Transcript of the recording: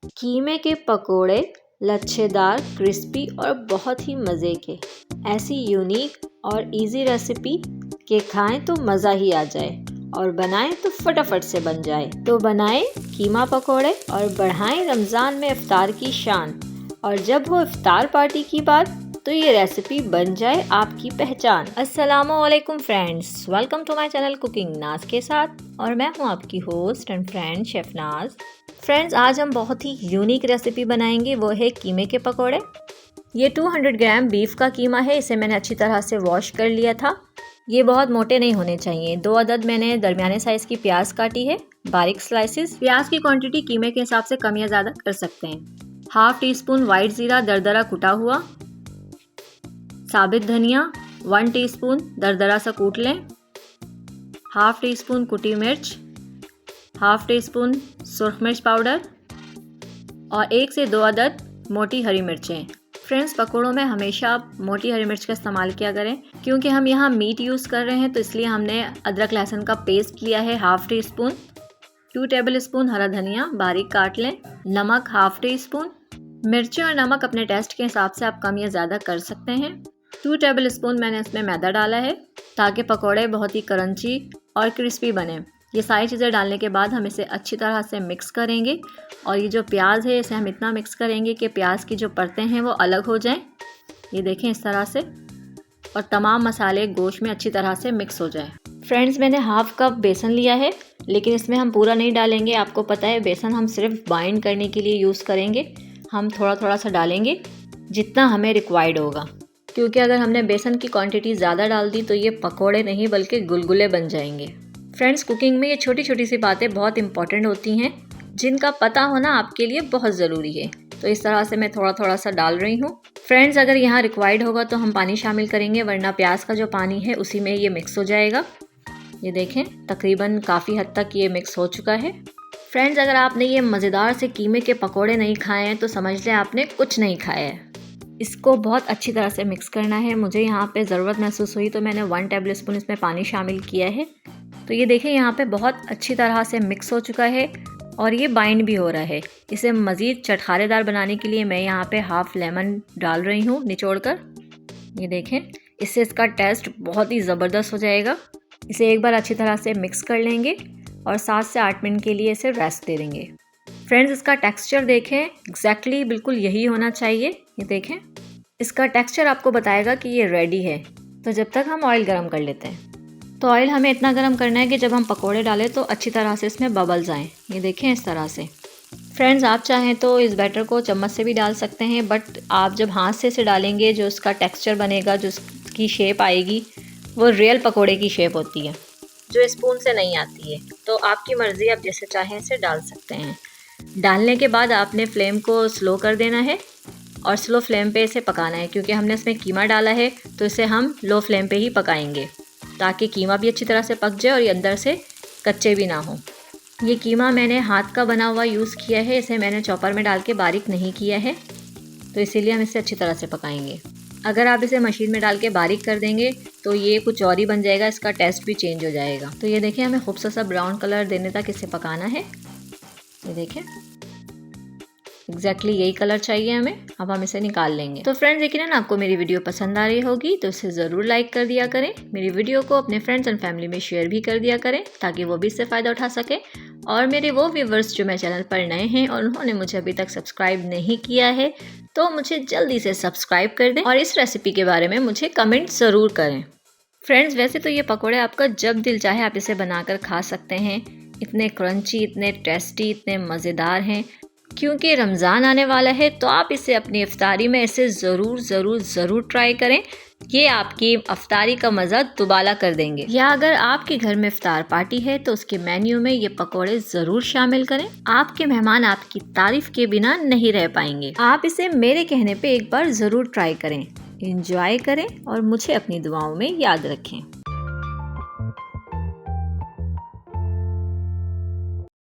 कीमे के पकोड़े लच्छेदार, क्रिस्पी और बहुत ही मज़े के। ऐसी यूनिक और इजी रेसिपी के खाएं तो मज़ा ही आ जाए और बनाएं तो फटाफट से बन जाए। तो बनाएं कीमा पकोड़े और बढ़ाएं रमज़ान में इफ्तार की शान। और जब हो इफ्तार पार्टी की बात तो ये रेसिपी बन जाए आपकी पहचान। अस्सलामुअलैकुम friends, welcome to my channel cooking Naaz के साथ और मैं हूँ आपकी host and friend chef Naaz. Friends, आज हम बहुत ही यूनिक रेसिपी बनाएंगे, वो है कीमे के पकोड़े। ये 200 ग्राम बीफ का कीमा है। इसे मैंने अच्छी तरह से वॉश कर लिया था। ये बहुत मोटे नहीं होने चाहिए। 2 अदद मैंने दरमियाने साइज़ की प्याज काटी है, बारीक स्लाइसिस। प्याज की क्वांटिटी कीमे के हिसाब से कम या ज़्यादा कर सकते हैं। हाफ टी स्पून वाइट ज़ीरा दरदरा कुटा हुआ, साबित धनिया 1 टीस्पून दरदरा सा कूट लें, हाफ टी स्पून कुटी मिर्च, हाफ टी स्पून सुर्ख मिर्च पाउडर और 1 से 2 अदद मोटी हरी मिर्चें। फ्रेंड्स, पकौड़ों में हमेशा आप मोटी हरी मिर्च का इस्तेमाल किया करें, क्योंकि हम यहाँ मीट यूज़ कर रहे हैं तो इसलिए हमने अदरक लहसुन का पेस्ट लिया है half tea spoon. 2 table spoon हरा धनिया बारीक काट लें, नमक हाफ टी स्पून। मिर्ची और नमक अपने टेस्ट के हिसाब से आप कम या ज़्यादा कर सकते हैं। 2 टेबल स्पून मैंने इसमें मैदा डाला है ताकि पकौड़े बहुत ही क्रंची और क्रिस्पी बने। ये सारी चीज़ें डालने के बाद हम इसे अच्छी तरह से मिक्स करेंगे और ये जो प्याज है इसे हम इतना मिक्स करेंगे कि प्याज की जो परतें हैं वो अलग हो जाएं। ये देखें इस तरह से, और तमाम मसाले गोश्त में अच्छी तरह से मिक्स हो जाएं। फ्रेंड्स, मैंने हाफ कप बेसन लिया है, लेकिन इसमें हम पूरा नहीं डालेंगे। आपको पता है बेसन हम सिर्फ बाइंड करने के लिए यूज़ करेंगे। हम थोड़ा थोड़ा सा डालेंगे जितना हमें रिक्वायर्ड होगा, क्योंकि अगर हमने बेसन की क्वांटिटी ज़्यादा डाल दी तो ये पकोड़े नहीं बल्कि गुलगुले बन जाएंगे। फ्रेंड्स, कुकिंग में ये छोटी छोटी सी बातें बहुत इंपॉर्टेंट होती हैं, जिनका पता होना आपके लिए बहुत ज़रूरी है। तो इस तरह से मैं थोड़ा थोड़ा सा डाल रही हूँ। फ्रेंड्स, अगर यहाँ रिक्वायर्ड होगा तो हम पानी शामिल करेंगे, वरना प्याज का जो पानी है उसी में ये मिक्स हो जाएगा। ये देखें तकरीबन काफ़ी हद तक ये मिक्स हो चुका है। फ्रेंड्स, अगर आपने ये मज़ेदार से कीमे के पकोड़े नहीं खाए हैं तो समझ लें आपने कुछ नहीं खाया है। इसको बहुत अच्छी तरह से मिक्स करना है। मुझे यहाँ पे ज़रूरत महसूस हुई तो मैंने 1 टेबल स्पून इसमें पानी शामिल किया है। तो ये देखें यहाँ पे बहुत अच्छी तरह से मिक्स हो चुका है और ये बाइंड भी हो रहा है। इसे मज़ीद चटखारेदार बनाने के लिए मैं यहाँ पे हाफ लेमन डाल रही हूँ निचोड़ कर। ये देखें, इससे इसका टेस्ट बहुत ही ज़बरदस्त हो जाएगा। इसे एक बार अच्छी तरह से मिक्स कर लेंगे और 7 से 8 मिनट के लिए इसे रेस्ट दे देंगे। फ्रेंड्स, इसका टेक्सचर देखें, एग्जैक्टली बिल्कुल यही होना चाहिए। ये देखें, इसका टेक्सचर आपको बताएगा कि ये रेडी है। तो जब तक हम ऑयल गरम कर लेते हैं। तो ऑयल हमें इतना गरम करना है कि जब हम पकोड़े डालें तो अच्छी तरह से इसमें बबल्स आएँ। ये देखें इस तरह से। फ्रेंड्स, आप चाहें तो इस बैटर को चम्मच से भी डाल सकते हैं, बट आप जब हाथ से इसे डालेंगे जो उसका टेक्सचर बनेगा, जो उसकी शेप आएगी, वो रियल पकोड़े की शेप होती है, जो स्पून से नहीं आती है। तो आपकी मर्ज़ी, आप जैसे चाहें इसे डाल सकते हैं। डालने के बाद आपने फ्लेम को स्लो कर देना है और स्लो फ्लेम पे इसे पकाना है, क्योंकि हमने इसमें कीमा डाला है तो इसे हम लो फ्लेम पे ही पकाएंगे ताकि कीमा भी अच्छी तरह से पक जाए और ये अंदर से कच्चे भी ना हो। ये कीमा मैंने हाथ का बना हुआ यूज़ किया है, इसे मैंने चॉपर में डाल के बारीक नहीं किया है, तो इसीलिए हम इसे अच्छी तरह से पकाएंगे। अगर आप इसे मशीन में डाल के बारीक कर देंगे तो ये कुछ और ही बन जाएगा, इसका टेस्ट भी चेंज हो जाएगा। तो ये देखें, हमें खूबसूरत सा ब्राउन कलर देने तक इसे पकाना है। ये देखें एग्जैक्टली यही कलर चाहिए हमें। अब हम इसे निकाल लेंगे। तो फ्रेंड्स, यकीनन आपको मेरी वीडियो पसंद आ रही होगी, तो इसे ज़रूर लाइक कर दिया करें। मेरी वीडियो को अपने फ्रेंड्स एंड फैमिली में शेयर भी कर दिया करें ताकि वो भी इससे फ़ायदा उठा सके। और मेरे वो व्यूवर्स जो मेरे चैनल पर नए हैं और उन्होंने मुझे अभी तक सब्सक्राइब नहीं किया है, तो मुझे जल्दी से सब्सक्राइब कर दें और इस रेसिपी के बारे में मुझे कमेंट ज़रूर करें। फ्रेंड्स, वैसे तो ये पकौड़े आपका जब दिल चाहे आप इसे बनाकर खा सकते हैं। इतने क्रंची, इतने टेस्टी, इतने मज़ेदार हैं। क्योंकि रमज़ान आने वाला है तो आप इसे अपनी इफ्तारी में ऐसे ज़रूर ट्राई करें। ये आपकी इफ्तारी का मज़ा दुबाला कर देंगे। या अगर आपके घर में इफ्तार पार्टी है तो उसके मेन्यू में ये पकोड़े ज़रूर शामिल करें। आपके मेहमान आपकी तारीफ के बिना नहीं रह पाएंगे। आप इसे मेरे कहने पे एक बार ज़रूर ट्राई करें, एंजॉय करें और मुझे अपनी दुआओं में याद रखें।